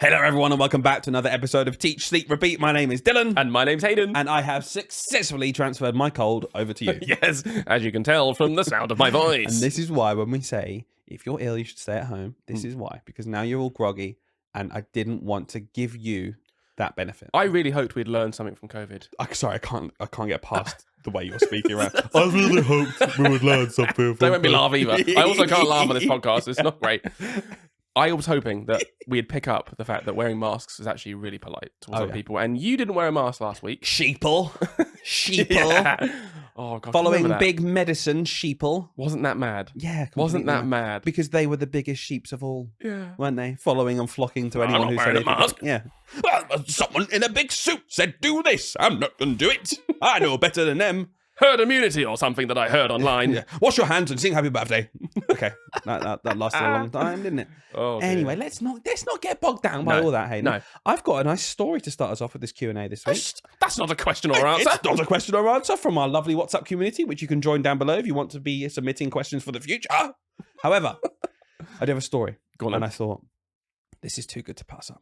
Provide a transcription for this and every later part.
Hello everyone and welcome back to another episode of Teach, Sleep, Repeat. My name is Dylan. And my name's Hayden. And I have successfully transferred my cold over to you. Yes, as you can tell from the sound of my voice. And this is why when we say, if you're ill, you should stay at home. This is why. Because now you're all groggy and I didn't want to give you that benefit. I really hoped we'd learned something from COVID. Sorry, I can't get past the way you're speaking around. I really hoped we would learn something from Don't make me laugh either. I also can't laugh on this podcast. It's not great. I was hoping that we'd pick up the fact that wearing masks is actually really polite towards other people. And you didn't wear a mask last week. Sheeple. Yeah. Oh, God. Following big medicine, sheeple. Wasn't that mad? Yeah. Wasn't that completely mad? Because they were the biggest sheeps of all. Yeah. Weren't they? Following and flocking to anyone not who wearing said a mask. Yeah. Well, someone in a big suit said, do this. I'm not going to do it. I know better than them. Herd immunity or something that I heard online. Yeah. Wash your hands and sing happy birthday. Okay. That lasted a long time, didn't it? Oh, anyway, let's not get bogged down by all that, Hayden. No. I've got a nice story to start us off with this Q&A this week. That's not a question or answer. It's not a question or answer from our lovely WhatsApp community, which you can join down below if you want to be submitting questions for the future. However, I do have a story. Go on, and I thought, this is too good to pass up.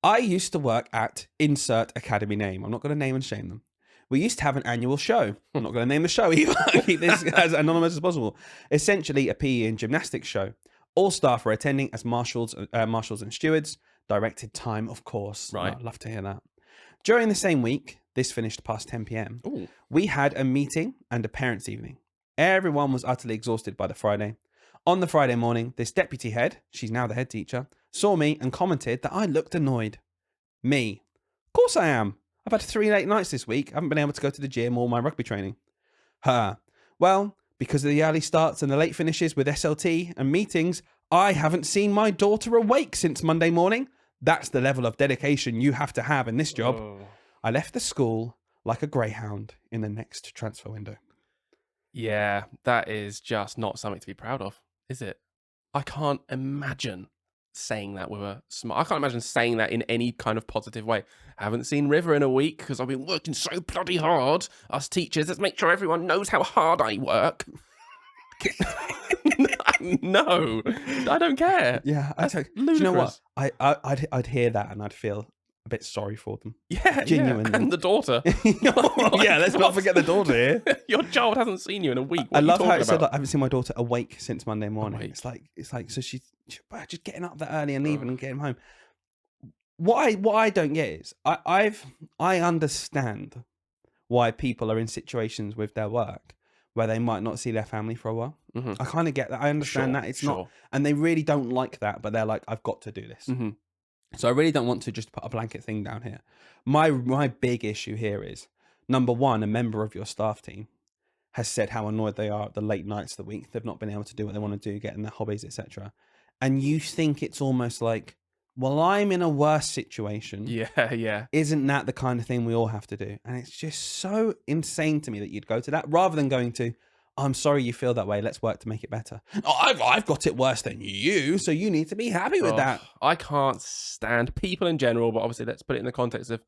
I used to work at insert academy name. I'm not going to name and shame them. We used to have an annual show. I'm not going to name the show either. Keep this as anonymous as possible. Essentially, a PE and gymnastics show. All staff were attending as marshals and stewards. Directed time, of course. Right. I'd love to hear that. During the same week, this finished past 10 p.m. Ooh. We had a meeting and a parents' evening. Everyone was utterly exhausted by the Friday. On the Friday morning, this deputy head, she's now the head teacher, saw me and commented that I looked annoyed. Me. Of course I am. I've had 3 late nights this week. I haven't been able to go to the gym or my rugby training. Her. Well, because of the early starts and the late finishes with SLT and meetings, I haven't seen my daughter awake since Monday morning. That's the level of dedication you have to have in this job. Oh. I left the school like a greyhound in the next transfer window. Yeah, that is just not something to be proud of, is it? I can't imagine saying that with a smile. I can't imagine saying that in any kind of positive way. I haven't seen River in a week because I've been working so bloody hard. Us teachers, let's make sure everyone knows how hard I work. No, I don't care. Yeah, That's do you know what? ludicrous. I'd hear that and I'd feel a bit sorry for them. Yeah, Genuinely. yeah. And the daughter. Yeah, let's not forget the daughter here. Your child hasn't seen you in a week. What I are you love how talking it said, about? like, I haven't seen my daughter awake since Monday morning. Awake. It's like, so she's just getting up that early and leaving and getting home. What I don't get is I understand why people are in situations with their work where they might not see their family for a while. Mm-hmm. I kind of get that. I understand that it's not, and they really don't like that, but they're like, I've got to do this. Mm-hmm. So I really don't want to just put a blanket thing down here. My big issue here is, number one, a member of your staff team has said how annoyed they are at the late nights of the week. They've not been able to do what they want to do, get in their hobbies, etc. And you think it's almost like, well, I'm in a worse situation. Yeah, yeah. Isn't that the kind of thing we all have to do? And it's just so insane to me that you'd go to that rather than going to, I'm sorry you feel that way. Let's work to make it better. Oh, I've got it worse than you, so you need to be happy with that. I can't stand people in general, but obviously let's put it in the context of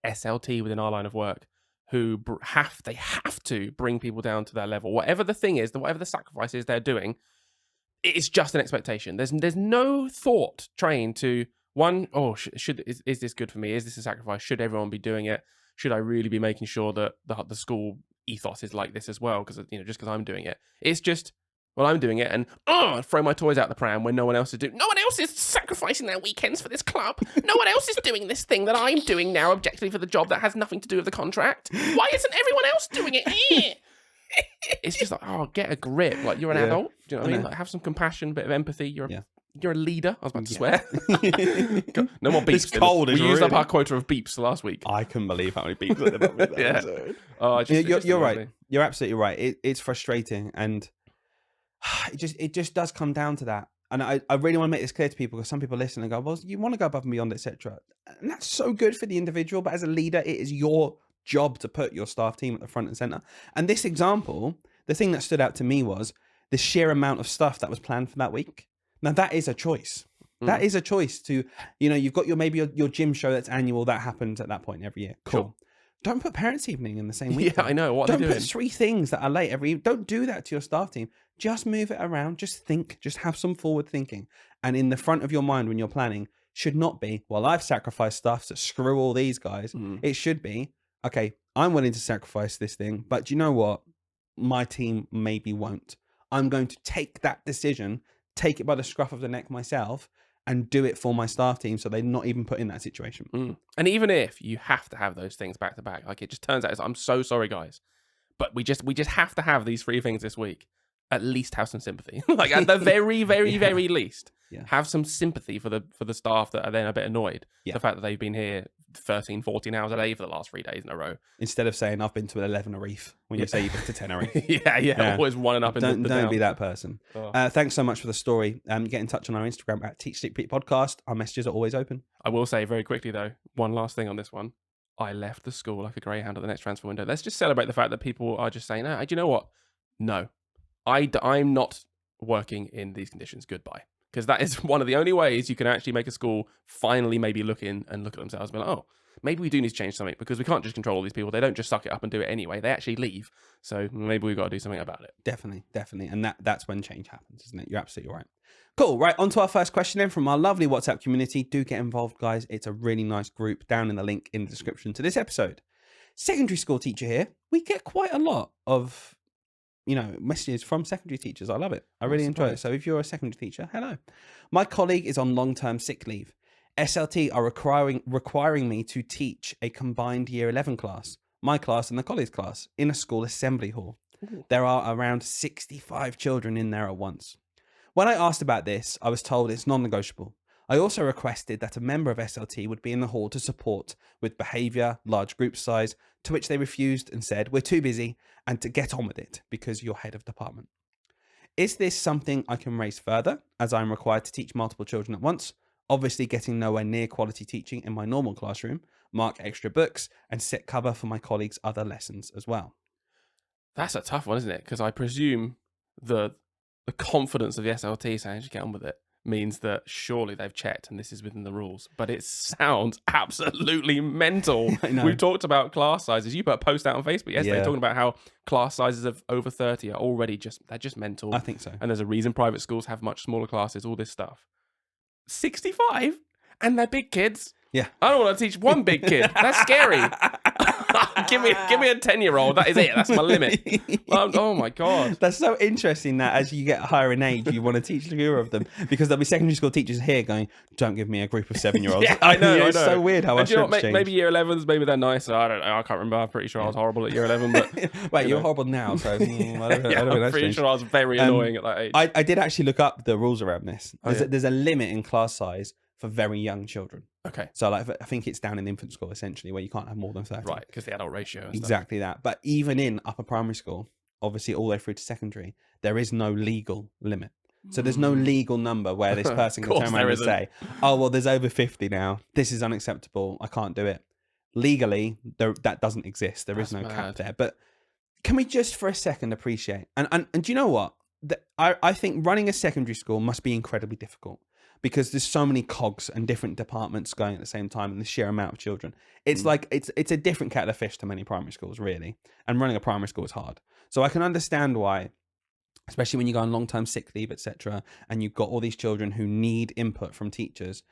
SLT within our line of work, who have to bring people down to their level. Whatever the thing is, whatever the sacrifice is they're doing, it's just an expectation. There's no thought trained to one. Oh, is this good for me? Is this a sacrifice? Should everyone be doing it? Should I really be making sure that the school ethos is like this as well? Because just because I'm doing it, it's just, well, I'm doing it, and throw my toys out the pram when no one else is doing. No one else is sacrificing their weekends for this club. No one else is doing this thing that I'm doing now, objectively for the job that has nothing to do with the contract. Why isn't everyone else doing it? It's just like, get a grip. Like, you're an adult. Do you know what I mean? Like, have some compassion, bit of empathy. You're a leader. I was about to swear. No more beeps. It's cold. We used up our quota of beeps last week. I couldn't believe how many beeps I did with that Yeah. episode. You're right. You're absolutely right. It's frustrating, and it just does come down to that. And I really want to make this clear to people, because some people listen and go, well, you want to go above and beyond, etc. And that's so good for the individual, but as a leader, it is your job to put your staff team at the front and center. And this example, the thing that stood out to me was the sheer amount of stuff that was planned for that week. Now that is a choice. That is a choice to, you've got your gym show that's annual, that happens at that point every year. Cool. Sure. Don't put parents' evening in the same week. Yeah, I know. What are they doing? Don't put 3 things that are late every. Don't do that to your staff team. Just move it around. Just think. Just have some forward thinking. And in the front of your mind when you're planning, should not be, well, I've sacrificed stuff, so screw all these guys. It should be, okay, I'm willing to sacrifice this thing, but do you know what? My team maybe won't. I'm going to take that decision, take it by the scruff of the neck myself, and do it for my staff team so they're not even put in that situation. And even if you have to have those things back to back, like it just turns out, I'm so sorry, guys, but we just have to have these 3 things this week. At least have some sympathy. Like at the very, very, very least, have some sympathy for the staff that are then a bit annoyed. The fact that they've been here 13, 14 hours a day for the last 3 days in a row. Instead of saying, I've been to 11 Arif, when you say you've been to 10 Arif. Yeah. Always running up in the Don't be that person. Thanks so much for the story. Get in touch on our Instagram at Teach Sleep Repeat Podcast. Our messages are always open. I will say very quickly, though, one last thing on this one. I left the school like a greyhound at the next transfer window. Let's just celebrate the fact that people are just saying, do you know what? No. I'm not working in these conditions. Goodbye. Because that is one of the only ways you can actually make a school finally maybe look at themselves and be like, oh, maybe we do need to change something, because we can't just control all these people. They don't just suck it up and do it anyway. They actually leave. So maybe we've got to do something about it. Definitely. And that's when change happens, isn't it? You're absolutely right. Cool. Right. On to our first question then from our lovely WhatsApp community. Do get involved, guys. It's a really nice group down in the link in the description to this episode. Secondary school teacher here. We get quite a lot of messages from secondary teachers. I love it. I really enjoy it. So if you're a secondary teacher, hello. My colleague is on long-term sick leave. SLT are requiring me to teach a combined year 11 class, my class and the colleague's class, in a school assembly hall. Ooh. There are around 65 children in there at once. When I asked about this, I was told it's non-negotiable. I also requested that a member of SLT would be in the hall to support with behaviour, large group size, to which they refused and said, we're too busy and to get on with it because you're head of department. Is this something I can raise further, as I'm required to teach multiple children at once, obviously getting nowhere near quality teaching in my normal classroom, mark extra books and set cover for my colleagues' other lessons as well? That's a tough one, isn't it? Because I presume the confidence of the SLT saying just get on with it means that surely they've checked and this is within the rules. But it sounds absolutely mental. We've talked about class sizes. You put a post out on Facebook yesterday talking about how class sizes of over 30 are already they're just mental. I think so. And there's a reason private schools have much smaller classes, all this stuff. 65? And they're big kids? Yeah. I don't want to teach one big kid. That's scary. give me a 10-year-old. That is it. That's my limit. Oh my God. That's so interesting that as you get higher in age, you want to teach fewer of them, because there'll be secondary school teachers here going, don't give me a group of 7-year-olds. Yeah, I know. It's so weird how our strengths change. Maybe year 11s, maybe they're nicer. I don't know. I can't remember. I'm pretty sure I was horrible at year 11. But wait, you're horrible now, so I don't know. I'm pretty sure I was very annoying at that age. I did actually look up the rules around this. There's a limit in class size for very young children. Okay. So I think it's down in infant school, essentially, where you can't have more than 30. Right, because the adult ratio and exactly stuff. That. But even in upper primary school, obviously all the way through to secondary, there is no legal limit. So there's no legal number where this person can turn around and say, oh, well, there's over 50 now. This is unacceptable. I can't do it. Legally, that doesn't exist. That's no cap there. But can we just for a second appreciate, and do you know what? I think running a secondary school must be incredibly difficult, because there's so many cogs and different departments going at the same time, and the sheer amount of children. It's like it's a different kettle of fish to many primary schools, really. And running a primary school is hard. So I can understand why, especially when you go on long-term sick leave, etc., and you've got all these children who need input from teachers,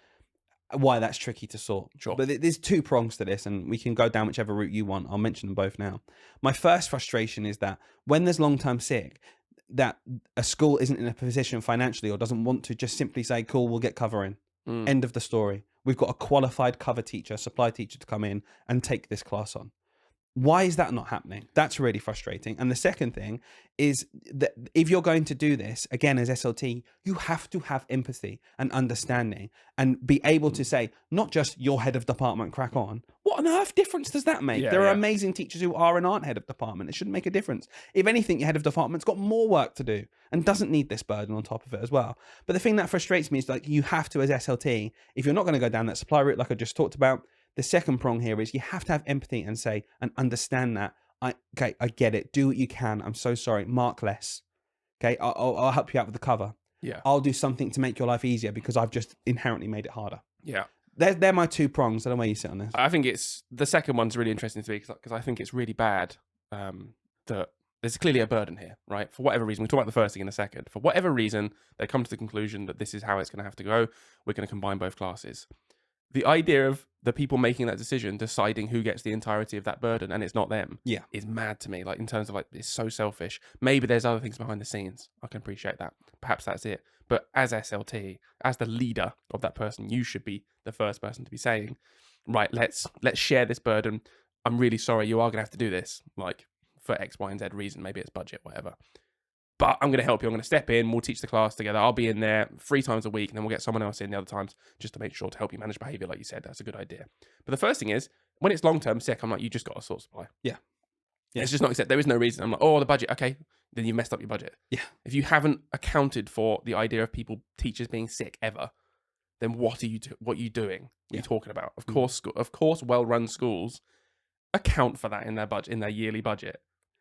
why that's tricky to sort. Sure. But there's 2 prongs to this, and we can go down whichever route you want. I'll mention them both now. My first frustration is that when there's long-term sick, that a school isn't in a position financially or doesn't want to just simply say, cool, we'll get cover in. End of the story. We've got a qualified cover teacher, supply teacher to come in and take this class on. Why is that not happening? That's really frustrating. And the second thing is that if you're going to do this, again, as SLT, you have to have empathy and understanding and be able to say, not just your head of department, crack on. What on earth difference does that make? There are amazing teachers who are and aren't head of department. It shouldn't make a difference. If anything, your head of department's got more work to do and doesn't need this burden on top of it as well. But the thing that frustrates me is, like, you have to, as SLT, if you're not going to go down that supply route, like I just talked about, the second prong here is you have to have empathy and say and understand that I get it. Do what you can. I'm so sorry. Mark less. Okay, I'll help you out with the cover. Yeah, I'll do something to make your life easier because I've just inherently made it harder. Yeah, they're my 2 prongs. I don't know where you sit on this. I think it's the second one's really interesting to me because I think it's really bad that there's clearly a burden here, right? For whatever reason, we'll talk about the first thing in a second. For whatever reason, they come to the conclusion that this is how it's going to have to go. We're going to combine both classes. The idea of the people making that decision, deciding who gets the entirety of that burden, and it's not them, is mad to me. Like, in terms of, like, it's so selfish. Maybe there's other things behind the scenes. I can appreciate that. Perhaps that's it. But as SLT, as the leader of that person, you should be the first person to be saying, right, let's share this burden. I'm really sorry, you are going to have to do this, like, for X, Y, and Z reason. Maybe it's budget, whatever. But I'm going to help you. I'm going to step in. We'll teach the class together. I'll be in there 3 times a week, and then we'll get someone else in the other times just to make sure to help you manage behavior, like you said. That's a good idea. But the first thing is, when it's long-term sick, I'm like, you just got a sort supply. Yeah. It's just not accept. There is no reason. I'm like, oh, the budget. Okay. Then you messed up your budget. Yeah. If you haven't accounted for the idea of teachers being sick ever, then what are you doing? What are you talking about? Of course, well-run schools account for that in their budget, in their yearly budget.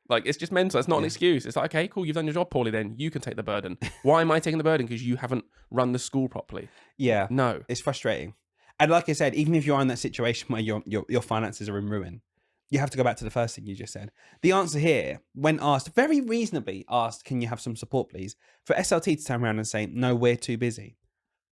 Like, it's just mental. It's not an excuse. It's like, okay, cool, you've done your job poorly then. You can take the burden. Why am I taking the burden? Because you haven't run the school properly. Yeah. No. It's frustrating. And like I said, even if you're in that situation where your finances are in ruin, you have to go back to the first thing you just said. The answer here, when asked, very reasonably asked, can you have some support, please? For SLT to turn around and say, no, we're too busy.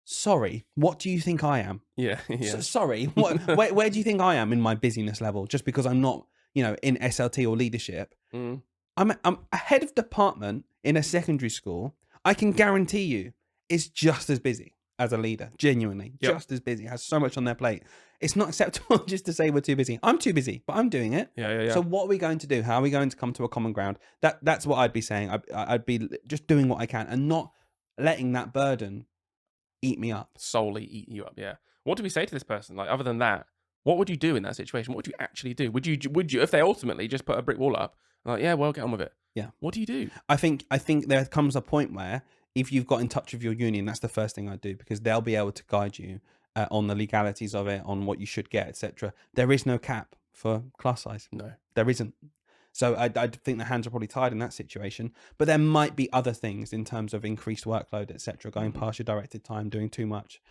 Sorry, what do you think I am? Yeah. Sorry, where do you think I am in my busyness level? Just because I'm not, in SLT or leadership. I'm a head of department in a secondary school. I can guarantee you is just as busy as a leader. Genuinely, just as busy. Has so much on their plate. It's not acceptable just to say we're too busy. I'm too busy, but I'm doing it. Yeah. So what are we going to do? How are we going to come to a common ground? That's what I'd be saying. I'd be just doing what I can and not letting that burden eat me up. Solely eat you up. Yeah. What do we say to this person? Like, other than that, what would you do in that situation? What would you actually do? Would you, if they ultimately just put a brick wall up, like, yeah, well, get on with it. Yeah. What do you do? I think there comes a point where if you've got in touch with your union, that's the first thing I'd do, because they'll be able to guide you on the legalities of it, on what you should get, etc. There is no cap for class size. No, there isn't. So I think the hands are probably tied in that situation. But there might be other things in terms of increased workload, etc., going past your directed time, doing too much.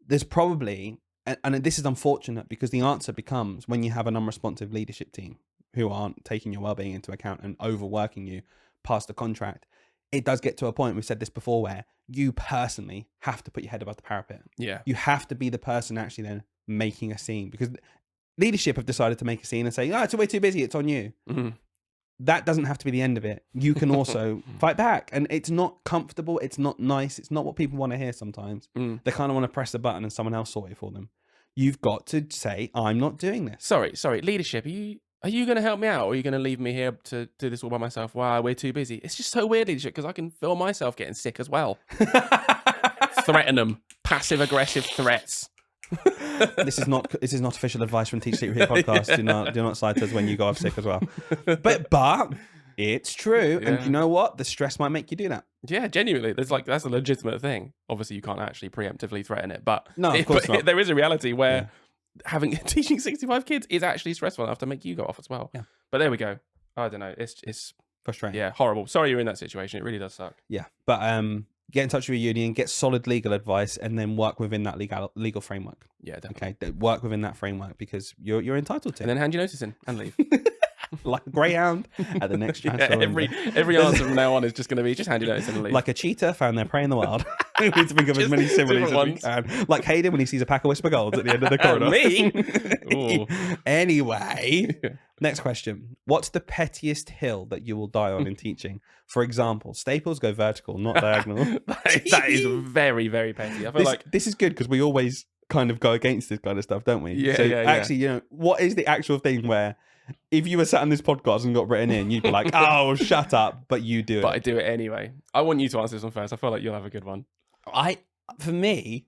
There's probably, and this is unfortunate, because the answer becomes, when you have an unresponsive leadership team who aren't taking your well-being into account and overworking you past the contract, it does get to a point, we've said this before, where you personally have to put your head above the parapet. Yeah. You have to be the person actually then making a scene, because leadership have decided to make a scene and say, it's way too busy, it's on you. That doesn't have to be the end of it. You can also fight back, and it's not comfortable. It's not nice. It's not what people want to hear sometimes. They kind of want to press the button and someone else sort it for them. You've got to say, I'm not doing this. Sorry. Leadership, are you going to help me out, or are you going to leave me here to do this all by myself? Wow, we're too busy. It's just so weird, leadership, because I can feel myself getting sick as well. Threaten them. Passive-aggressive threats. This is not official advice from Teach Sleep Here podcast. Do not cite us when you go off sick as well. But it's true, and you know what? The stress might make you do that. Yeah, genuinely, that's a legitimate thing. Obviously, you can't actually preemptively threaten it, but no, of course not. There is a reality where teaching 65 kids is actually stressful enough to make you go off as well. Yeah. But there we go. I don't know. It's frustrating. Yeah, horrible. Sorry you're in that situation. It really does suck. Yeah, but get in touch with your union, get solid legal advice, and then work within that legal framework. Yeah, definitely. Okay, work within that framework, because you're entitled to. And then hand your notice in and leave. Like a greyhound at the next transfer. Every answer from now on is just going to be just hand your notice in and leave. Like a cheetah found their prey in the wild. We need to think of as many similes as we can. Like Hayden when he sees a pack of whisper golds at the end of the corridor. Me? Anyway, next question. What's the pettiest hill that you will die on in teaching? For example, staples go vertical, not diagonal. That is very, very petty. I feel this is good, because we always kind of go against this kind of stuff, don't we? Yeah, actually, what is the actual thing where, if you were sat on this podcast and got written in, you'd be like, oh, shut up, but you do it. But I do it anyway. I want you to answer this one first. I feel like you'll have a good one. For me,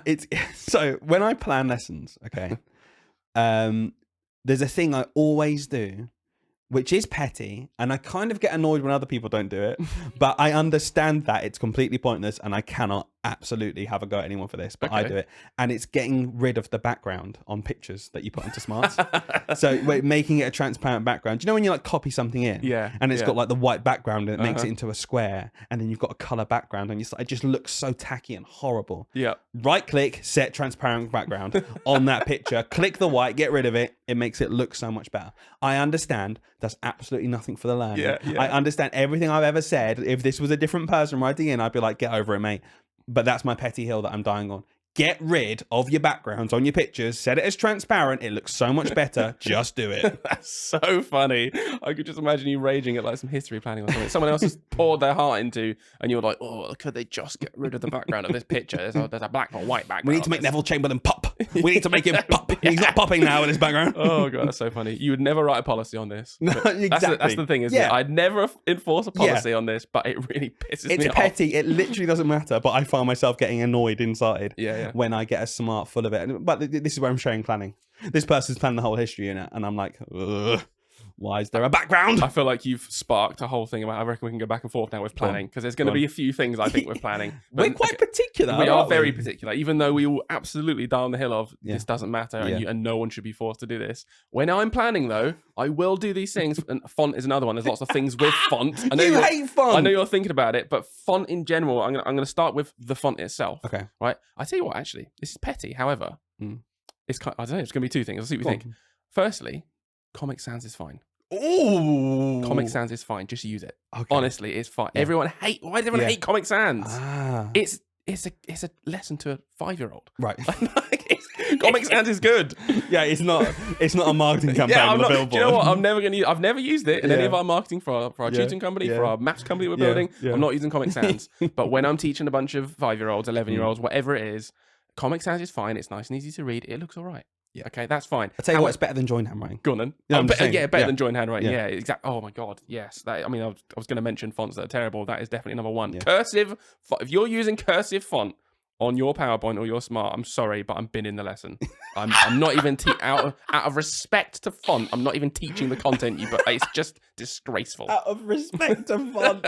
it's so when I plan lessons, okay, there's a thing I always do, which is petty, and I kind of get annoyed when other people don't do it, but I understand that it's completely pointless and I cannot absolutely have a go at anyone for this, but I Okay. do it. And it's getting rid of the background on pictures that you put into smarts. So we're making it a transparent background. Do you know when you like copy something in Yeah, and it's yeah. got like the white background and it makes Uh-huh. it into a square, and then you've got a color background, and it just looks so tacky and horrible. Yeah. Right click, set transparent background on that picture. Click the white, get rid of it. It makes it look so much better. I understand that's absolutely nothing for the learning. Yeah, yeah. I understand everything I've ever said. If this was a different person writing in, I'd be like, get over it, mate. But that's my petty hill that I'm dying on. Get rid of your backgrounds on your pictures. Set it as transparent. It looks so much better. Just do it. That's so funny. I could just imagine you raging at like some history planning or something. Someone else has poured their heart into, and you're like, oh, could they just get rid of the background of this picture? There's a black or white background. We need to make Neville Chamberlain pop. We need to make him pop. He's not popping now in his background. Oh god, that's so funny. You would never write a policy on this. No, But exactly. That's the thing, isn't it? I'd never enforce a policy on this, but it really pisses It's me off. petty. It literally doesn't matter. But I find myself getting annoyed inside Yeah. when I get a smart full of it. But this is where I'm showing planning. This person's planned the whole history in it, and I'm like, ugh, why is there a background? I feel like you've sparked a whole thing about. I reckon we can go back and forth now with planning, because there's going to be a few things I think with planning. We're quite particular. We are aren't very particular, even though we all absolutely down the hill of this doesn't matter and no one should be forced to do this. When I'm planning, though, I will do these things. And font is another one. There's lots of things with font. I know You hate font. I know you're thinking about it, but font in general, I'm going to start with the font itself. Okay. Right. I tell you what, actually, this is petty. However, it's I don't know. It's going to be two things. I'll see what you think. on. Firstly, Comic Sans is fine. Ooh. Comic Sans is fine. Just use it. Okay. Honestly, it's fine. Yeah. Why does everyone hate Comic Sans? Ah. It's a lesson to a 5-year-old. Right. Comic Sans is good. Yeah, it's not a marketing campaign on the billboard. Do you know what? I've never used it in any of our marketing for our Yeah. tutoring company, Yeah. for our maths company we're building. Yeah. I'm not using Comic Sans. But when I'm teaching a bunch of 5-year-olds, 11-year-olds, whatever it is, Comic Sans is fine. It's nice and easy to read. It looks all right. Yeah. Okay, that's fine. I tell you what, it's better than joint handwriting. Go on then. Yeah, I'm just saying. Better Yeah. than joint handwriting. Yeah. Yeah, exactly. Oh my god, yes. I was going to mention fonts that are terrible. That is definitely number one. Yeah. Cursive. If you're using cursive font on your PowerPoint or your Smart, I'm sorry, but I'm binning the lesson. I'm not even out of respect to font. I'm not even teaching the content but it's just disgraceful. Out of respect to font.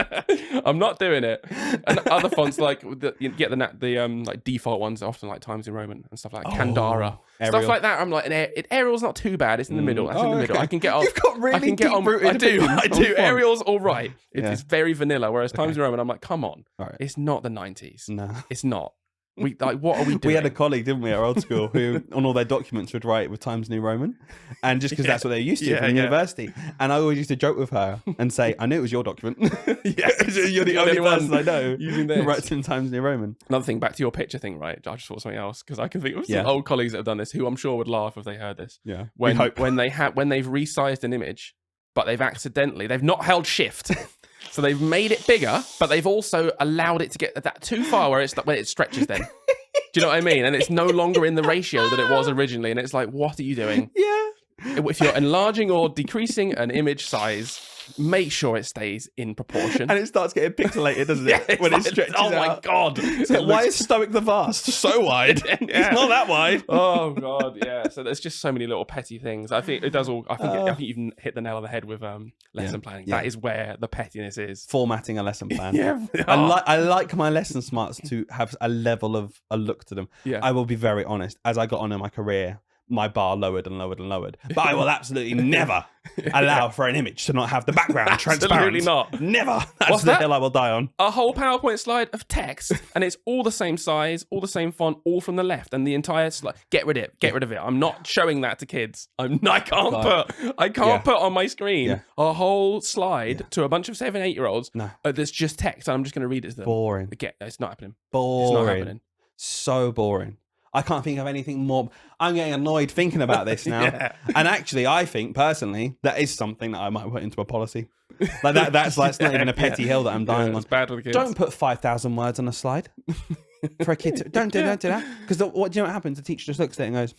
I'm not doing it. And other fonts like you get the like default ones, often like Times New Roman and stuff like Candara, Arial. stuff like that. I'm like, Arial's not too bad. It's in the middle. That's in the middle. okay. I can get on. You've got really I can get on. deep-rooted I do. opinions I do. on font. Arial's all right. Yeah. It's very vanilla. Whereas Times New Roman, I'm like, come on, All right. it's not the 90s. No. It's not. We like, what are we doing? We had a colleague, didn't we, at our old school, who on all their documents would write with Times New Roman, and just because that's what they're used to from university. And I always used to joke with her and say, "I knew it was your document. You're the only person I know using who this." writes in Times New Roman." Another thing, back to your picture thing, right? I just thought something else because I can think of some old colleagues that have done this who I'm sure would laugh if they heard this. Yeah, when they've resized an image, but they've not held shift. So they've made it bigger, but they've also allowed it to get that too far when it stretches then. Do you know what I mean? And it's no longer in the ratio that it was originally. And it's like, what are you doing? Yeah. If you're enlarging or decreasing an image size, make sure it stays in proportion. And it starts getting pixelated, doesn't it? When it stretches oh my out. God. So why is Stoic the Vast so wide? It's not that wide. Oh God, yeah. So there's just so many little petty things. I think it does all. I think you've hit the nail on the head with lesson planning. Yeah. That is where the pettiness is. Formatting a lesson plan. Yeah. I like my lesson smarts to have a level of a look to them. Yeah. I will be very honest. As I got on in my career, my bar lowered and lowered and lowered. But I will absolutely never allow for an image to not have the background transparent. Absolutely not. Never. That's What's the that? hill I will die on. A whole PowerPoint slide of text, and it's all the same size, all the same font, all from the left, and the entire slide. Get rid of it. I'm not showing that to kids. I can't put on my screen a whole slide to a bunch of 7-8-year-olds. No. That's just text, and I'm just going to read it to them. Boring. It's not happening. Boring. It's not happening. So boring. I can't think of anything more. I'm getting annoyed thinking about this now. Yeah. And actually, I think personally that is something that I might put into a policy. Like that. That's not even a petty hill that I'm dying on. It's bad for the kids. Don't put 5,000 words on a slide for a kid. Don't do that. Because do you know what happens? The teacher just looks at it and goes.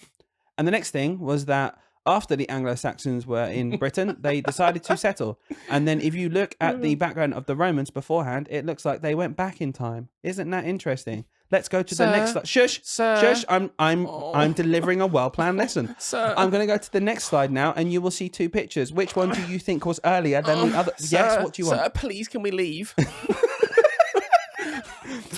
And the next thing was that after the Anglo-Saxons were in Britain, they decided to settle. And then if you look at the background of the Romans beforehand, it looks like they went back in time. Isn't that interesting? Let's go to the next slide. Shush, shush. I'm delivering a well-planned lesson. Sir. I'm going to go to the next slide now, and you will see 2 pictures. Which one do you think was earlier than the other? Yes, what do you want? Sir, please, can we leave?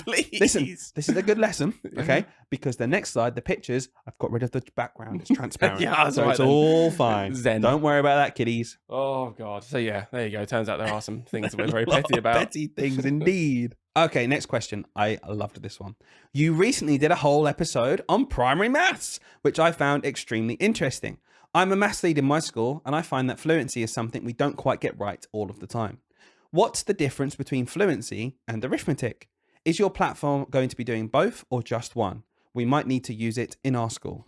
Please. Listen, this is a good lesson, okay? Yeah. Because the next slide, the pictures, I've got rid of the background. It's transparent. Yeah, that's so right it's then. all fine. Zen. Don't worry about that, kiddies. Oh, God. So, yeah, there you go. Turns out there are some things that we're very A lot petty of about. Petty things indeed. Okay, next question. I loved this one. You recently did a whole episode on primary maths, which I found extremely interesting. I'm a maths lead in my school, and I find that fluency is something we don't quite get right all of the time. What's the difference between fluency and arithmetic? Is your platform going to be doing both or just one? We might need to use it in our school.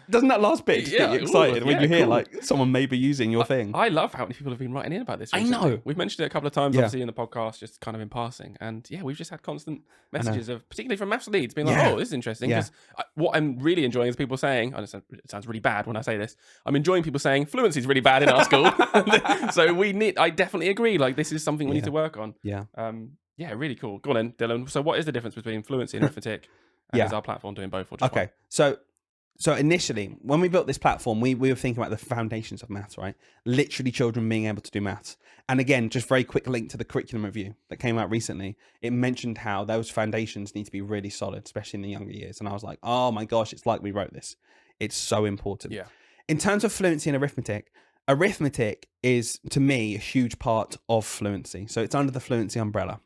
Doesn't that last bit just get you excited when you hear like someone may be using your thing? I love how many people have been writing in about this I recently. know. We've mentioned it a couple of times, obviously, in the podcast, just kind of in passing. And yeah, we've just had constant messages of, particularly from maths leads, being like, oh, this is interesting. Because what I'm really enjoying is people saying, it sounds really bad when I say this, I'm enjoying people saying fluency is really bad in our school. So I definitely agree. Like, this is something we need to work on. Yeah. Yeah, really cool. Go on then, Dylan. So what is the difference between fluency and arithmetic? And is our platform doing both or just one? So initially, when we built this platform, we were thinking about the foundations of maths, right? Literally children being able to do maths. And again, just very quick link to the curriculum review that came out recently. It mentioned how those foundations need to be really solid, especially in the younger years. And I was like, oh my gosh, it's like we wrote this. It's so important. Yeah. In terms of fluency and arithmetic is, to me, a huge part of fluency. So it's under the fluency umbrella.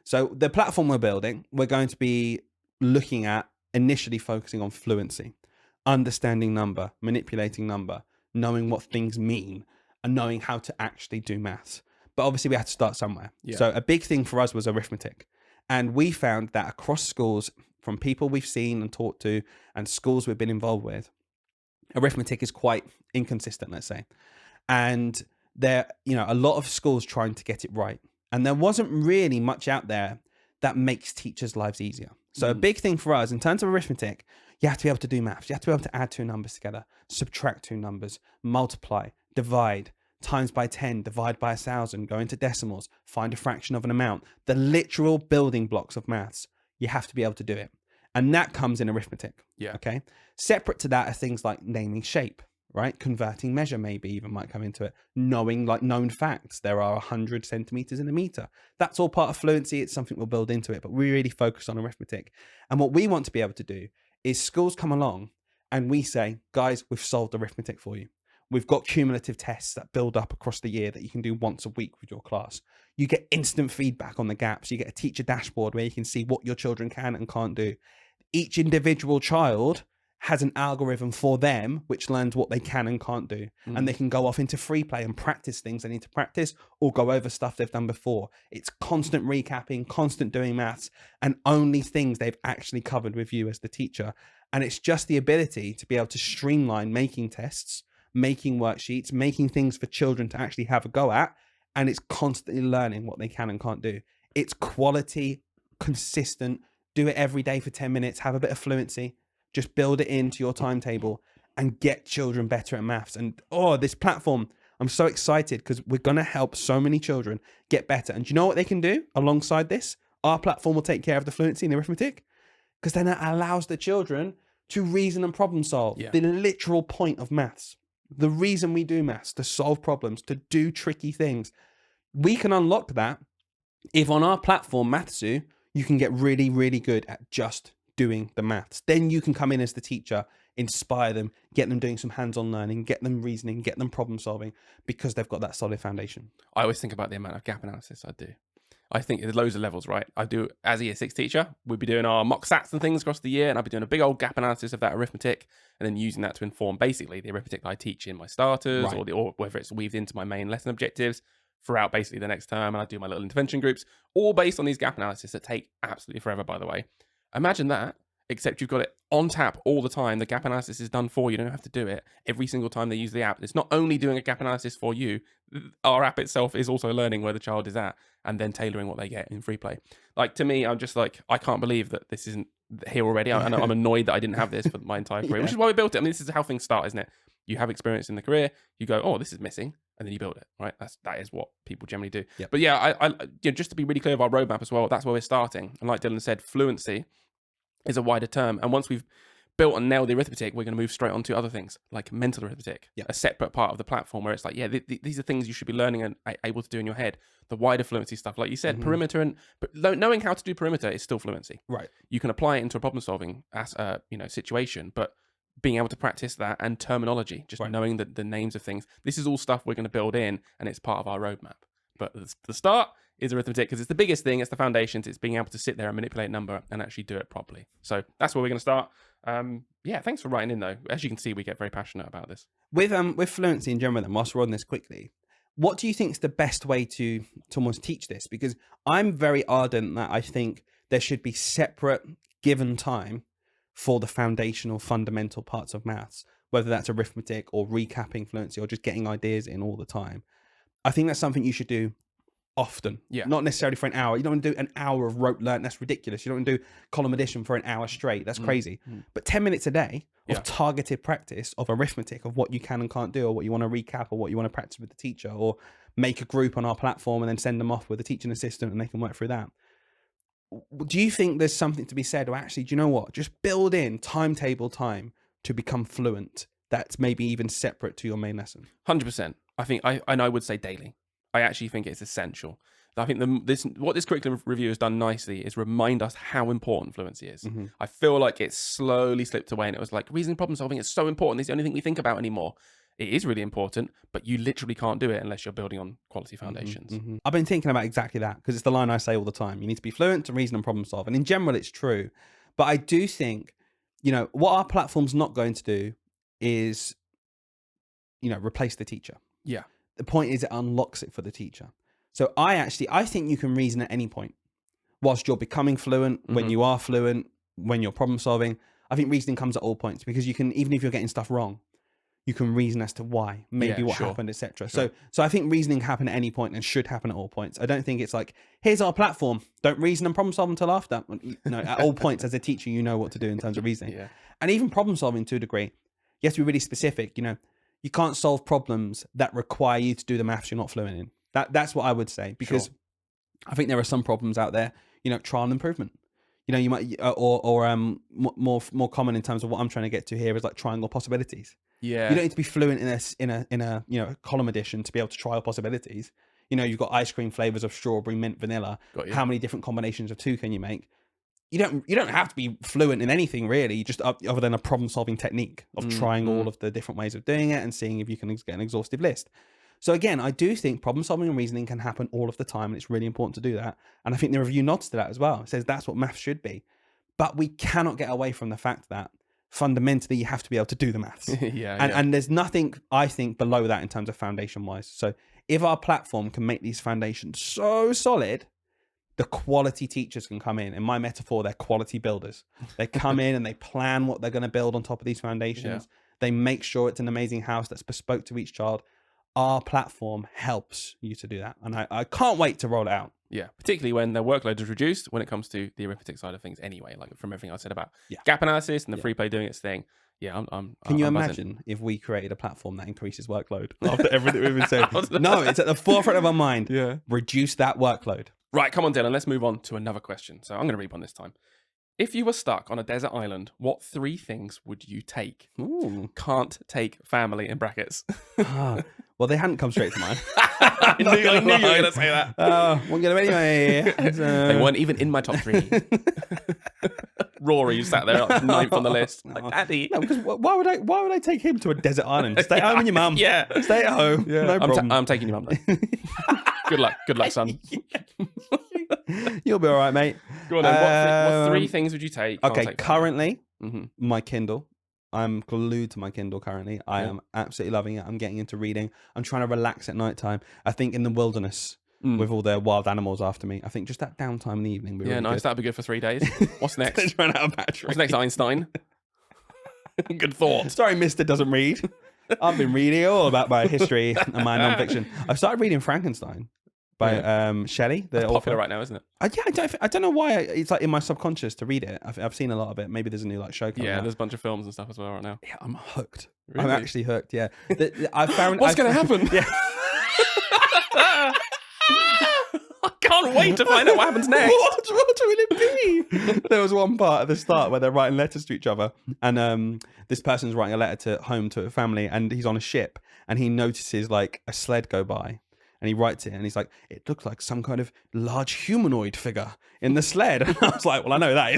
So the platform we're building, we're going to be looking at initially focusing on fluency, understanding number, manipulating number, knowing what things mean, and knowing how to actually do maths. But obviously we had to start somewhere. Yeah. So a big thing for us was arithmetic. And we found that across schools, from people we've seen and talked to and schools we've been involved with, arithmetic is quite inconsistent, let's say. And there, a lot of schools trying to get it right. And there wasn't really much out there that makes teachers' lives easier. So a big thing for us in terms of arithmetic, you have to be able to do maths. You have to be able to add two numbers together, subtract two numbers, multiply, divide, times by 10, divide by 1,000, go into decimals, find a fraction of an amount. The literal building blocks of maths, you have to be able to do it. And that comes in arithmetic. Yeah. Okay. Separate to that are things like naming shape, right? Converting measure maybe even might come into it. Knowing like known facts. There are 100 centimeters in a meter. That's all part of fluency. It's something we'll build into it, but we really focus on arithmetic. And what we want to be able to do is schools come along and we say, guys, we've solved arithmetic for you. We've got cumulative tests that build up across the year that you can do once a week with your class. You get instant feedback on the gaps. You get a teacher dashboard where you can see what your children can and can't do. Each individual child has an algorithm for them which learns what they can and can't do. And they can go off into free play and practice things they need to practice or go over stuff they've done before. It's constant recapping, constant doing maths, and only things they've actually covered with you as the teacher. And it's just the ability to be able to streamline making tests, making worksheets, making things for children to actually have a go at. And it's constantly learning what they can and can't do. It's quality, consistent, do it every day for 10 minutes, have a bit of fluency. Just build it into your timetable and get children better at maths. And this platform, I'm so excited because we're going to help so many children get better. And do you know what they can do alongside this? Our platform will take care of the fluency in arithmetic because then it allows the children to reason and problem solve. The literal point of maths, the reason we do maths, to solve problems, to do tricky things. We can unlock that if on our platform, Mathsu, you can get really, really good at just doing the maths. Then you can come in as the teacher, inspire them, get them doing some hands-on learning, get them reasoning, get them problem solving because they've got that solid foundation. I always think about the amount of gap analysis I do. I think there's loads of levels, right? I do, as a year 6 teacher, we'd be doing our mock sats and things across the year, and I'd be doing a big old gap analysis of that arithmetic and then using that to inform basically the arithmetic that I teach in my starters or whether it's weaved into my main lesson objectives throughout basically the next term. And I do my little intervention groups, all based on these gap analysis that take absolutely forever, by the way. Imagine that, except you've got it on tap all the time. The gap analysis is done for you. You don't have to do it every single time they use the app. It's not only doing a gap analysis for you. Our app itself is also learning where the child is at and then tailoring what they get in free play. Like, to me, I'm just like, I can't believe that this isn't here already. I'm annoyed that I didn't have this for my entire career, which is why we built it. I mean, this is how things start, isn't it? You have experience in the career, you go, oh, this is missing, and then you build it, right? That is what people generally do. Yep. But yeah, I just to be really clear of our roadmap as well, that's where we're starting. And like Dylan said, fluency is a wider term. And once we've built and nailed the arithmetic, we're going to move straight on to other things like mental arithmetic, Yeah. a separate part of the platform where it's like, yeah, these are things you should be learning and able to do in your head. The wider fluency stuff, like you said, perimeter, and but knowing how to do perimeter is still fluency. Right. You can apply it into a problem solving situation, but being able to practice that and terminology, just knowing the names of things. This is all stuff we're going to build in, and it's part of our roadmap. But the start is arithmetic because it's the biggest thing. It's the foundations. It's being able to sit there and manipulate number and actually do it properly. So that's where we're going to start. Yeah, thanks for writing in though. As you can see, we get very passionate about this. With fluency in general, then, whilst we're on this quickly, what do you think is the best way to almost teach this? Because I'm very ardent that I think there should be separate given time for the foundational, fundamental parts of maths, whether that's arithmetic or recapping fluency or just getting ideas in all the time. I think that's something you should do often. Yeah. Not necessarily for an hour. You don't want to do an hour of rote learn. That's ridiculous. You don't want to do column addition for an hour straight. That's crazy. But 10 minutes a day of targeted practice of arithmetic, of what you can and can't do, or what you want to recap, or what you want to practice with the teacher, or make a group on our platform and then send them off with a teaching assistant and they can work through that. Do you think there's something to be said, or actually, do you know what? Just build in timetable time to become fluent. That's maybe even separate to your main lesson. 100%. I think I would say daily. I actually think it's essential. I think what this curriculum review has done nicely is remind us how important fluency is. I feel like it's slowly slipped away, and it was like reasoning problem solving is so important. It's the only thing we think about anymore. It is really important, but you literally can't do it unless you're building on quality foundations. I've been thinking about exactly that because it's the line I say all the time. You need to be fluent to reason and problem solve. And in general, it's true. But I do think, what our platform's not going to do is, replace the teacher. Yeah. The point is it unlocks it for the teacher. So I think you can reason at any point whilst you're becoming fluent, when you are fluent, when you're problem solving. I think reasoning comes at all points because you can, even if you're getting stuff wrong, you can reason as to why, maybe what happened, etc. So I think reasoning can happen at any point and should happen at all points. I don't think it's like, here's our platform, don't reason and problem solve until after. At all points as a teacher, you know what to do in terms of reasoning. Yeah. And even problem solving to a degree, you have to be really specific. You can't solve problems that require you to do the maths you're not fluent in. That's what I would say, because I think there are some problems out there, trial and improvement. You might, or more common in terms of what I'm trying to get to here is like triangle possibilities. Yeah. You don't need to be fluent in a column addition to be able to trial possibilities. You've got ice cream flavors of strawberry, mint, vanilla. How many different combinations of two can you make? You don't have to be fluent in anything really, just other than a problem solving technique of trying all of the different ways of doing it and seeing if you can get an exhaustive list. So again, I do think problem solving and reasoning can happen all of the time, and it's really important to do that. And I think the review nods to that as well. It says that's what maths should be. But we cannot get away from the fact that fundamentally you have to be able to do the maths. And there's nothing, I think, below that in terms of foundation wise. So if our platform can make these foundations so solid, the quality teachers can come in my metaphor, they're quality builders. They come in and they plan what they're going to build on top of these foundations. They make sure it's an amazing house that's bespoke to each child. Our platform helps you to do that. And I can't wait to roll it out. Yeah, particularly when their workload is reduced when it comes to the arithmetic side of things anyway, like from everything I said about gap analysis and the free play doing its thing. Yeah, Can you imagine if we created a platform that increases workload after everything we've been saying? No, it's at the forefront of our mind. Yeah. Reduce that workload. Right, come on, Dylan, let's move on to another question. So I'm going to read one this time. If you were stuck on a desert island, what 3 things would you take? Ooh. Can't take family in brackets. Well, they hadn't come straight to mind. I knew you were going to say that. Won't get them anyway. They weren't even in my top 3. Rory sat there up 9th on the list. Like, Daddy. No, because why would I take him to a desert island? Stay at home with your mum. Yeah. Stay at home. Yeah. No problem. I'm taking your mum then. Good luck, son. You'll be all right, mate. Go on then. What 3 things would you take? Okay, currently, my Kindle. I'm glued to my Kindle currently. I am absolutely loving it. I'm getting into reading. I'm trying to relax at night time. I think in the wilderness with all the wild animals after me, I think just that downtime in the evening would be really nice. good. That'd be good for 3 days. What's next? Run out of battery. What's next, Einstein? Good thought. Sorry, Mr. Doesn't Read. I've been reading all about my history and my non-fiction. I've started reading Frankenstein by Shelley, the That's author. popular right now, isn't it? I don't know why it's like in my subconscious to read it. I've seen a lot of it. Maybe there's a new show coming out. There's a bunch of films and stuff as well right now. Yeah, I'm hooked. Really? I'm actually hooked. Yeah, I found. What's going to happen? Yeah. I can't wait to find out what happens next. What will it There was one part at the start where they're writing letters to each other, and this person's writing a letter home to a family, and he's on a ship, and he notices like a sled go by. And he writes it, and he's like, "It looks like some kind of large humanoid figure in the sled." And I was like, "Well, I know that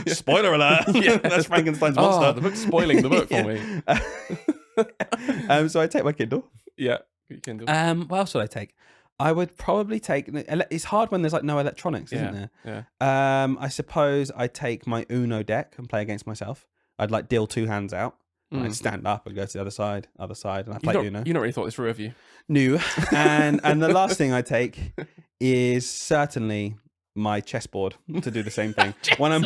is." Spoiler alert! That's Frankenstein's monster. Oh, the book's spoiling the book for me. So I take my Kindle. Yeah, Kindle. What else would I take? I would probably take. It's hard when there's like no electronics, isn't there? Yeah. I suppose I take my Uno deck and play against myself. I'd like deal 2 hands out. I'd stand up and go to the other side, and I play Uno. You not really thought this through, have you? No. And the last thing I take is certainly my chessboard to do the same thing. When I'm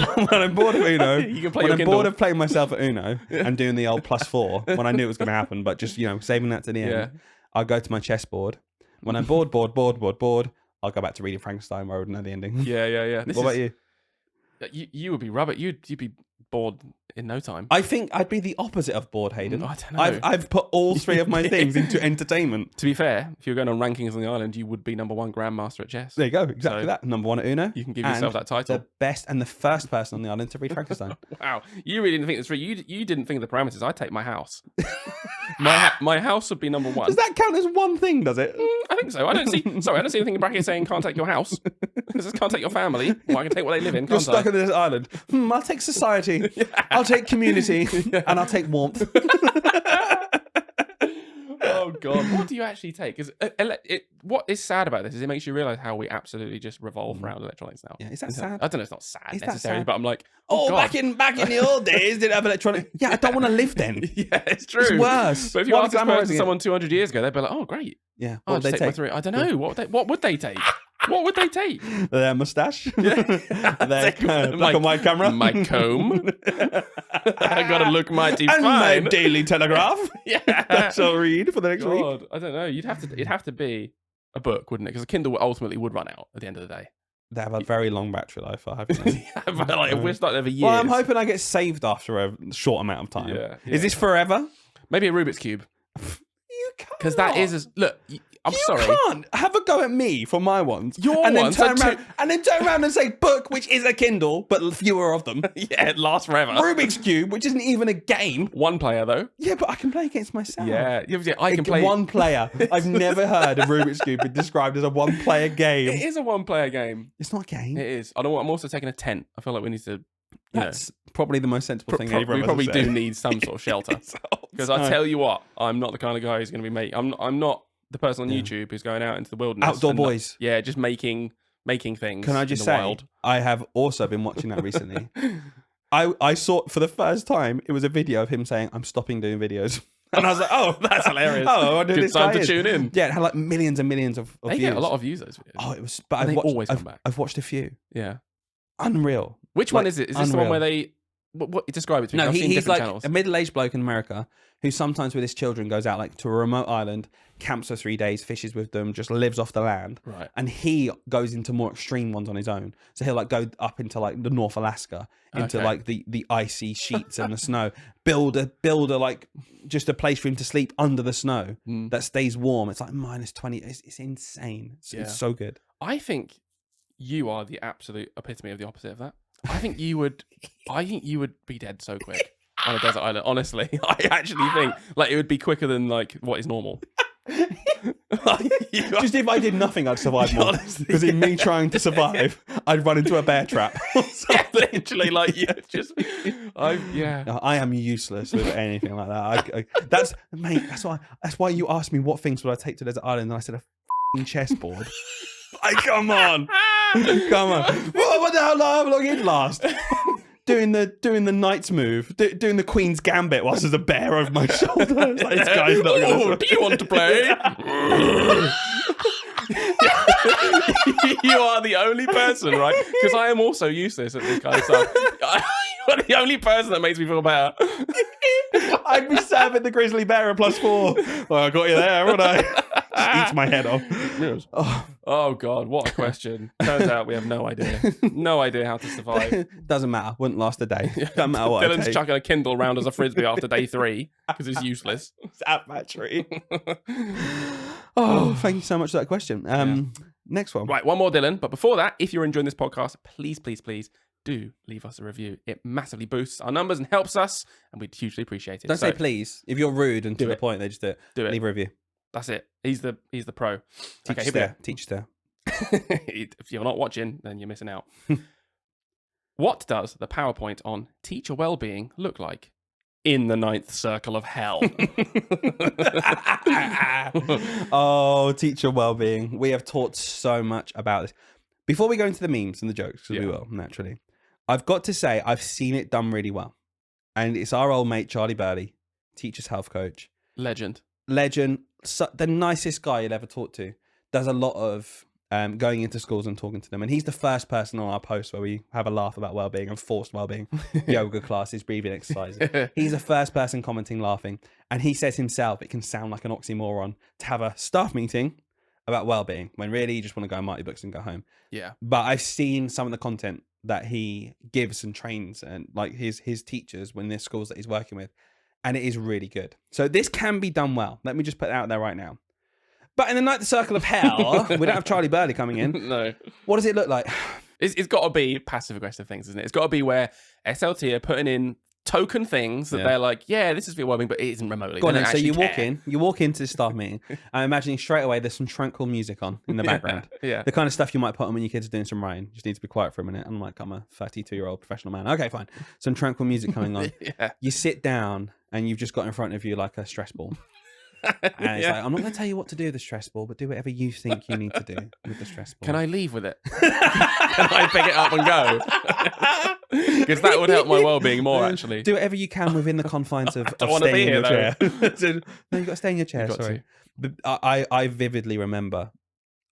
bored of Uno, You can play when your I'm Kindle. bored of playing myself at Uno and doing the old +4 when I knew it was going to happen, but just saving that to the end, I'll go to my chessboard. When I'm bored, I'll go back to reading Frankenstein where I would know the ending. Yeah. What about you? You would be rubbish. You'd be bored in no time. I think I'd be the opposite of bored, Hayden. I don't know. I've put all 3 of my things into entertainment. To be fair, if you were going on rankings on the island, you would be #1 grandmaster at chess. There you go, exactly that. #1 at Uno. You can give yourself that title. The best and the first person on the island to read Frankenstein. Wow, you really didn't think this through. You didn't think of the parameters. I'd take my house. my house would be #1. Does that count as one thing, does it? I think so. I don't see anything in brackets saying can't take your house. It says can't take your family. Well, I can take what they live in, You're can't stuck I? on this island. I'll take society. I'll take community. And I'll take warmth. Oh God, what do you actually take? Because what is sad about this is it makes you realise how we absolutely just revolve around electronics now. Yeah, is that sad? I don't know. It's not sad Is that necessarily, sad? but I'm like, Oh, God. back in the old days, didn't have electronic. Yeah, I don't want to live then. Yeah, it's true. It's worse. But if you Why ask this glamorising person it? someone 200 years ago, they'd be like, "Oh, great. Yeah, I'll what would just they take my take? 3." I don't know. What would they take? What would they take? Their moustache. Their Take black and white camera. My comb. I gotta look mighty And my fine. Daily Telegraph. Yeah. That shall read for the next week. God, I don't know. It'd have to be a book, wouldn't it? Because a Kindle ultimately would run out at the end of the day. They have a very long battery life, I hope. But like, we're starting over years. Well, I'm hoping I get saved after a short amount of time. Yeah. Is this forever? Maybe a Rubik's Cube. You can't. Because that is look. I'm sorry. You can't have a go at me for my ones. Your and then ones turn are around and turn around and say book, which is a Kindle, but fewer of them. Yeah, it lasts forever. Rubik's Cube, which isn't even a game. One player though. Yeah, but I can play against myself. Yeah, I can play one player. I've never heard of Rubik's Cube be described as a one-player game. It is a one-player game. It's not a game. It is. I don't. I'm also taking a tent. I feel like we need to. That's probably the most sensible thing either of We us probably has do said. need some sort of shelter. Because I No. tell you what, I'm not the kind of guy who's going to be making. I'm not the person on YouTube who's going out into the wilderness. Outdoor and boys. Yeah, just making things. Can I just in the say, wild. I have also been watching that recently. I saw for the first time, it was a video of him saying, "I'm stopping doing videos." And I was like, "Oh, That's hilarious. Oh, I wonder who Good this time guy to is. tune in. Yeah, it had like millions and millions of They views. get a lot of views those videos. Oh, it was. But And I've they watched, always come back. I've watched a few. Yeah. Unreal. Which Like, one is it? Is this the one unreal. where they? What describe it to me? No, I've seen he's different like channels. a middle-aged bloke in America who sometimes with his children goes out like to a remote island, camps for 3 days, fishes with them, just lives off the land. Right. And he goes into more extreme ones on his own. So he'll like go up into like the North Alaska, into Okay. like the icy sheets and the snow. Build a like just a place for him to sleep under the snow that stays warm. It's like -20. It's insane. It's so good. I think you are the absolute epitome of the opposite of that. I think you would be dead so quick on a desert island. Honestly, I actually think like it would be quicker than like what is normal. Just if I did nothing, I'd survive more. Honestly, Because in me trying to survive, I'd run into a bear trap. Yeah, literally, like you just, yeah. No, I am useless with anything like that. That's mate. That's why you asked me what things would I take to desert island, and I said a f***ing chessboard. Like, come on. What the hell? How long it last? Doing the knight's move, doing the queen's gambit whilst there's a bear over my shoulder. It's like, this guy's not gonna. Do you want to play? You are the only person, right? Because I am also useless at this kind of stuff. You're the only person that makes me feel better. I'd be serving the grizzly bear a +4. Well, I got you there, wouldn't I? Just eats my head off. Oh God, what a question. Turns out we have no idea. No idea how to survive. Doesn't matter. Wouldn't last a day. Doesn't matter what I Dylan's take. chucking a Kindle round as a frisbee after day 3 because it's useless. It's at battery. Oh, thank you so much for that question. Next one. Right, one more, Dylan. But before that, if you're enjoying this podcast, please, please, please do leave us a review. It massively boosts our numbers and helps us, and we'd hugely appreciate it. Don't say please. If you're rude and to the point, they just do it. Do it. Leave a review. That's it. He's the pro. Teach us there. Teach us there. If you're not watching, then you're missing out. What does the PowerPoint on teacher well-being look like in the 9th circle of hell? Oh, teacher well-being. We have taught so much about this. Before we go into the memes and the jokes, because we will, naturally, I've got to say I've seen it done really well. And it's our old mate, Charlie Birdie, teacher's health coach. Legend. The nicest guy you'll ever talk to. Does a lot of going into schools and talking to them. And he's the first person on our post where we have a laugh about well-being and forced well-being, yoga classes, breathing exercises. He's the first person commenting, laughing. And he says himself, it can sound like an oxymoron to have a staff meeting about well-being when really you just want to go and mark your books and go home. Yeah. But I've seen some of the content that he gives and trains and like his teachers when there's schools that he's working with. And it is really good. So this can be done well. Let me just put that out there right now. But in the 9th circle of hell, we don't have Charlie Birdie coming in. No. What does it look like? It's got to be passive-aggressive things, isn't it? It's got to be where SLT are putting in token things that they're like, yeah, this is for well-being, but it isn't remotely. Go on then. So you walk into the staff meeting. I'm imagining straight away there's some tranquil music on in the background. Yeah. The kind of stuff you might put on when your kids are doing some writing. You just need to be quiet for a minute. I'm like, I'm a 32-year-old professional man. Okay, fine. Some tranquil music coming on. You sit down and you've just got in front of you like a stress ball. And it's like, I'm not going to tell you what to do with the stress ball, but do whatever you think you need to do with the stress ball. Can I leave with it? Can I pick it up and go? Because that would help my well-being more, actually. Do whatever you can within the confines of staying in your chair. No, you've got to stay in your chair, sorry. I vividly remember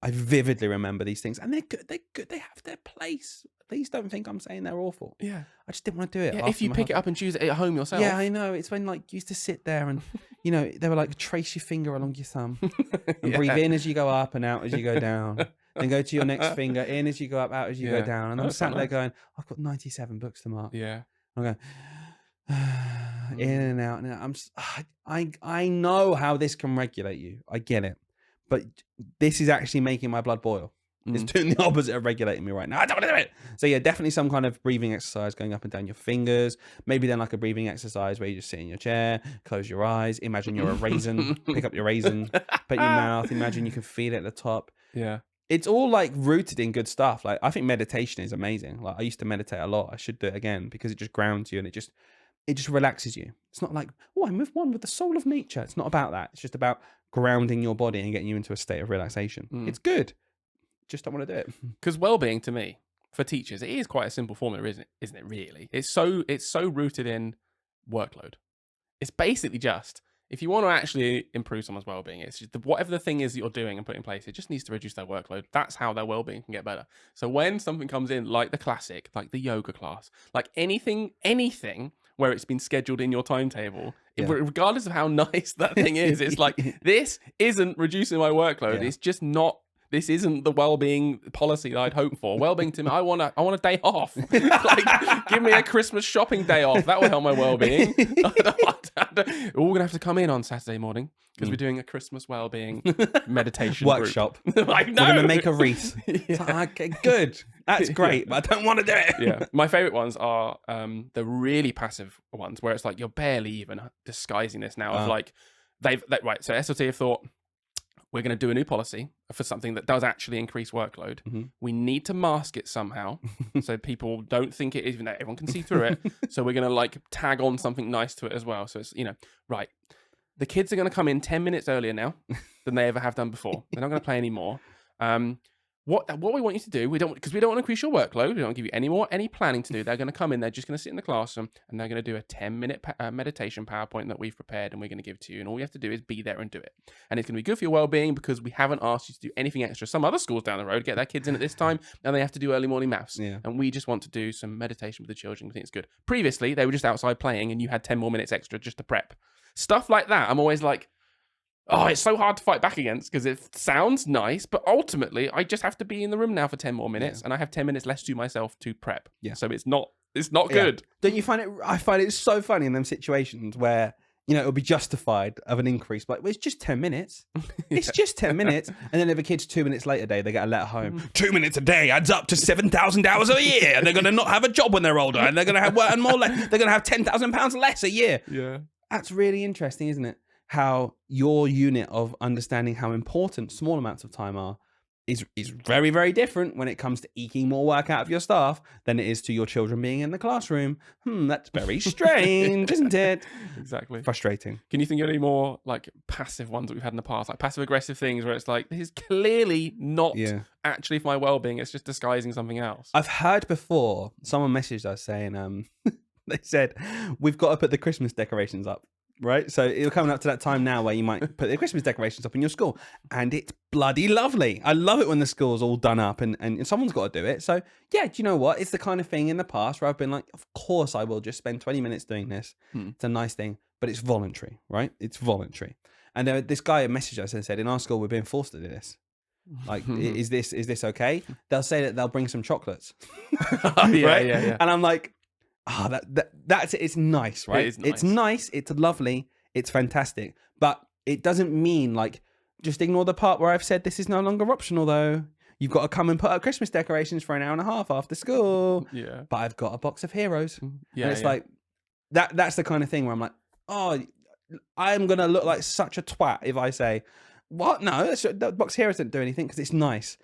these things. And they're good. They're good. They have their place. Please don't think I'm saying they're awful. Yeah. I just didn't want to do it. Yeah, if you pick it up and choose it at home yourself. Yeah, I know. It's when like you used to sit there and, you know, they were like, trace your finger along your thumb and breathe in as you go up and out as you go down. Then go to your next finger, in as you go up, out as you go down. And I'm sat there going, I've got 97 books to mark. Yeah. I'm going, in and out. And I know how this can regulate you. I get it. But this is actually making my blood boil. It's doing the opposite of regulating me right now. I don't want to do it. So yeah, definitely some kind of breathing exercise, going up and down your fingers. Maybe then like a breathing exercise where you just sit in your chair, close your eyes, imagine you're a raisin, pick up your raisin, put it in your mouth, imagine you can feel it at the top. Yeah. It's all like rooted in good stuff. Like I think meditation is amazing. Like I used to meditate a lot. I should do it again because it just grounds you and it just relaxes you. It's not like, oh, I'm with one with the soul of nature. It's not about that. It's just about grounding your body and getting you into a state of relaxation. It's good. Just don't want to do it. Because well-being to me, for teachers, it is quite a simple formula, isn't it really? It's so rooted in workload. It's basically just, if you want to actually improve someone's well-being, it's just whatever the thing is that you're doing and put in place, it just needs to reduce their workload. That's how their well-being can get better. So when something comes in, like the classic, like the yoga class, like anything where it's been scheduled in your timetable, regardless of how nice that thing is, it's like, this isn't reducing my workload. It's just not. This isn't the well-being policy that I'd hoped for. Well-being to me, I want a day off. Like, give me a Christmas shopping day off. That will help my well-being. We're all gonna have to come in on Saturday morning because we're doing a Christmas well-being meditation workshop. Like, no. We're gonna make a wreath. Like, okay, good. That's great, but I don't want to do it. Yeah, my favorite ones are the really passive ones where it's like you're barely even disguising this now. Of like right. So SLT have thought, we're going to do a new policy for something that does actually increase workload. We need to mask it somehow so people don't think it is, even though everyone can see through it. So we're going to like tag on something nice to it as well. So it's, right. The kids are going to come in 10 minutes earlier now than they ever have done before. They're not going to play anymore. What we want you to do, because we don't want to increase your workload. We don't give you any planning to do. They're going to come in. They're just going to sit in the classroom and they're going to do a 10-minute meditation PowerPoint that we've prepared and we're going to give to you. And all you have to do is be there and do it. And it's going to be good for your well-being because we haven't asked you to do anything extra. Some other schools down the road get their kids in at this time and they have to do early morning maths. Yeah. And we just want to do some meditation with the children. We think it's good. Previously, they were just outside playing and you had 10 more minutes extra just to prep. Stuff like that. I'm always like, oh, it's so hard to fight back against because it sounds nice, but ultimately I just have to be in the room now for 10 more minutes and I have 10 minutes less to myself to prep. Yeah. So it's not good. Don't you find it? I find it so funny in them situations where it'll be justified of an increase. Like, well, it's just 10 minutes. It's Yeah. just 10 minutes. And then if a kid's 2 minutes late a day, they get a letter home. 2 minutes a day adds up to 7,000 hours a year. And they're going to not have a job when they're older. And they're going to have and more. They're going to have £10,000 less a year. Yeah. That's really interesting, isn't it? How your unit of understanding how important small amounts of time are is very, very different when it comes to eking more work out of your staff than it is to your children being in the classroom. That's very strange, isn't it? Exactly. Frustrating. Can you think of any more like passive ones that we've had in the past, like passive aggressive things where it's like, this is clearly not actually for my well-being, it's just disguising something else? I've heard before, someone messaged us saying, they said, we've got to put the Christmas decorations up. Right, so you're coming up to that time now where you might put the Christmas decorations up in your school, and it's bloody lovely. I love it when the school's all done up, and someone's got to do it. So yeah, do you know what? It's the kind of thing in the past where I've been like, of course I will just spend 20 minutes doing this. It's a nice thing, but it's voluntary, right? It's voluntary. And this guy messaged us and said, in our school we're being forced to do this. Like, is this okay? They'll say that they'll bring some chocolates. Yeah. And I'm like, that's it. It's nice, right? It is nice. It's nice. It's lovely. It's fantastic. But it doesn't mean like just ignore the part where I've said this is no longer optional. Though you've got to come and put up Christmas decorations for an hour and a half after school. Yeah. But I've got a box of heroes. Yeah. And it's like that. That's the kind of thing where I'm like, oh, I'm gonna look like such a twat if I say, what? No, that box of heroes didn't do anything because it's nice.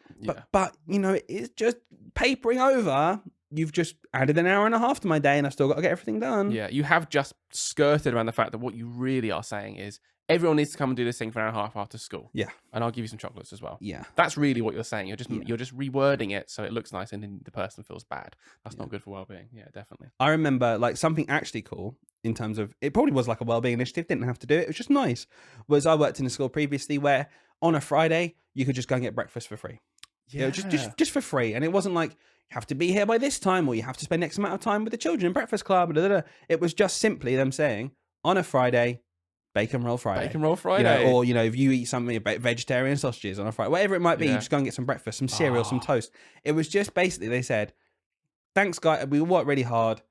But it's just papering over. You've just added an hour and a half to my day and I've still got to get everything done. Yeah, you have just skirted around the fact that what you really are saying is everyone needs to come and do this thing for an hour and a half after school. Yeah. And I'll give you some chocolates as well. Yeah. That's really what you're saying. You're just rewording it so it looks nice and then the person feels bad. That's not good for well-being. Yeah, definitely. I remember like something actually cool in terms of, it probably was like a well-being initiative, didn't have to do it. It was just nice. Was I worked in a school previously where on a Friday you could just go and get breakfast for free. Yeah. Just for free. And it wasn't like, you have to be here by this time or you have to spend X amount of time with the children in breakfast club. Blah, blah, blah. It was just simply them saying, on a Friday, bacon roll Friday. Bacon roll Friday. Or, if you eat something, vegetarian sausages on a Friday, whatever it might be, you just go and get some breakfast, some cereal, some toast. It was just basically, they said, thanks, guys. We worked really hard.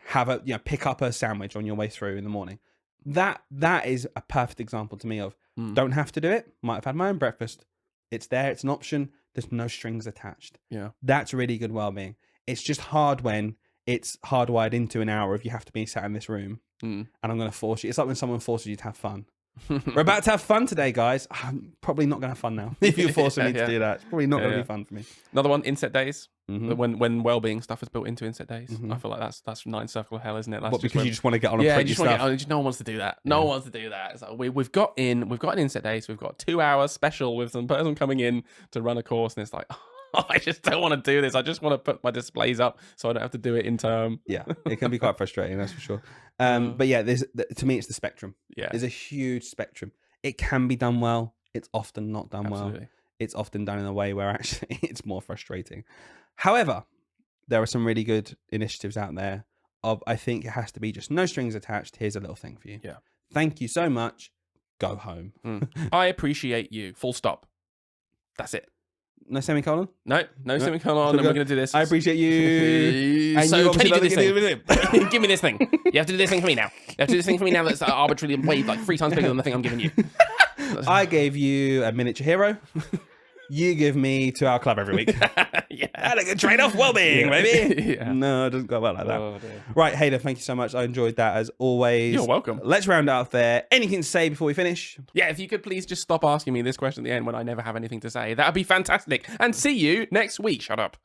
Have pick up a sandwich on your way through in the morning. That is a perfect example to me of don't have to do it. Might have had my own breakfast. It's there. It's an option. There's no strings attached. Yeah. That's really good well-being. It's just hard when it's hardwired into an hour if you have to be sat in this room and I'm going to force you. It's like when someone forces you to have fun. We're about to have fun today, guys. I'm probably not going to have fun now. If you're forcing me to do that, it's probably not going to be fun for me. Another one, inset days. When well-being stuff is built into inset days, I feel like that's nine circle of hell, isn't it? That's because you just want to get on and print your stuff. No one wants to do that. No one wants to do that. It's like we've got an inset day, so we've got 2 hours special with some person coming in to run a course, and it's like, I just don't want to do this. I just want to put my displays up so I don't have to do it in term. Yeah, it can be quite frustrating, that's for sure. But yeah, to me, it's the spectrum. Yeah, there's a huge spectrum. It can be done well. It's often not done well. It's often done in a way where actually it's more frustrating. However, there are some really good initiatives out there. I think it has to be just no strings attached. Here's a little thing for you. Yeah. Thank you so much. Go home. I appreciate you. Full stop. That's it. No semicolon? No semicolon. And we're going to do this. I appreciate you. And so can you do this thing? Give me this thing. You have to do this thing for me now. You have to do this thing for me now that's arbitrarily weighed like 3 times bigger than the thing I'm giving you. I gave you a miniature hero. You give me 2 Hour Club every week. Yeah. Had a good trade-off well-being, baby. Yeah. No, it doesn't go well like that. Oh, dear. Right, Hayden, thank you so much. I enjoyed that as always. You're welcome. Let's round out there. Anything to say before we finish? Yeah, if you could please just stop asking me this question at the end when I never have anything to say. That would be fantastic. And see you next week. Shut up.